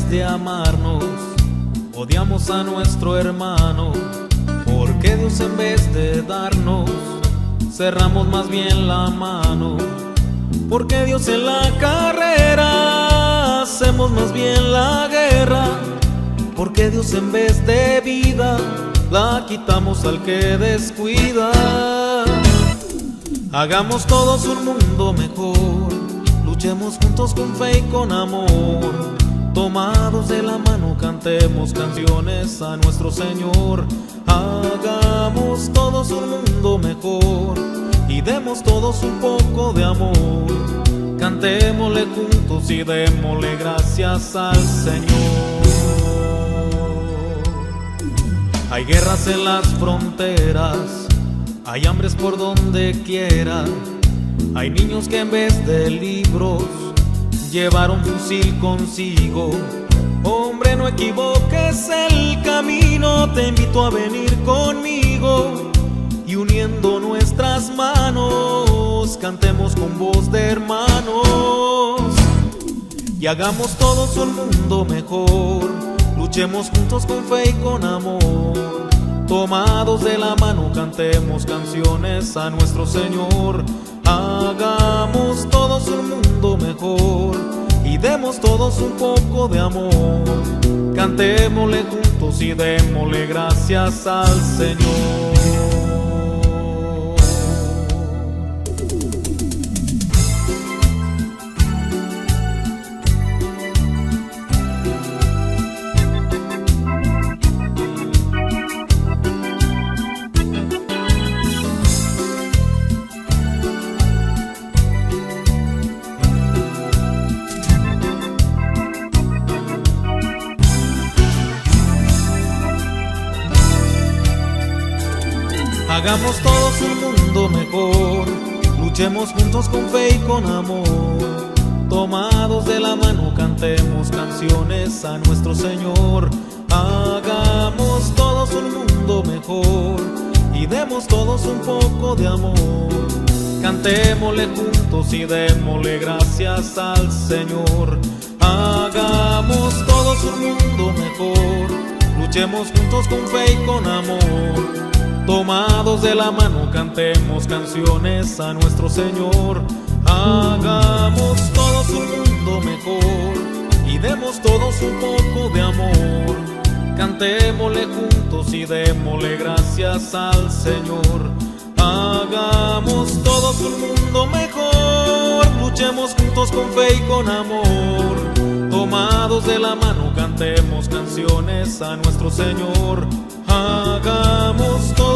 vez de amarnos, odiamos a nuestro hermano. Porque Dios en vez de darnos, cerramos más bien la mano. Porque Dios en la carrera, hacemos más bien la guerra. Porque Dios en vez de vida, la quitamos al que descuida. Hagamos todos un mundo mejor, luchemos juntos con fe y con amor. Tomados de la mano cantemos canciones a nuestro Señor. Hagamos todos un mundo mejor y demos todos un poco de amor. Cantémosle juntos y démosle gracias al Señor. Hay guerras en las fronteras, hay hambres por donde quiera. Hay niños que en vez de libros llevaron fusil consigo. Hombre, no equivoques el camino, te invito a venir conmigo. Y uniendo nuestras manos, cantemos con voz de hermanos. Y hagamos todos un mundo mejor, luchemos juntos con fe y con amor. Tomados de la mano cantemos canciones a nuestro Señor. Hagamos todos un mundo mejor y demos todos un poco de amor. Cantémosle juntos y démosle gracias al Señor. Hagamos todos un mundo mejor, luchemos juntos con fe y con amor. Tomados de la mano cantemos canciones a nuestro Señor. Hagamos todos un mundo mejor y demos todos un poco de amor. Cantémosle juntos y démosle gracias al Señor. Hagamos todos un mundo mejor, luchemos juntos con fe y con amor. Tomados de la mano cantemos canciones a nuestro Señor. Hagamos todos un mundo mejor y demos todos un poco de amor. Cantémosle juntos y démosle gracias al Señor. Hagamos todos un mundo mejor, luchemos juntos con fe y con amor. Tomados de la mano cantemos canciones a nuestro Señor. Hagamos todos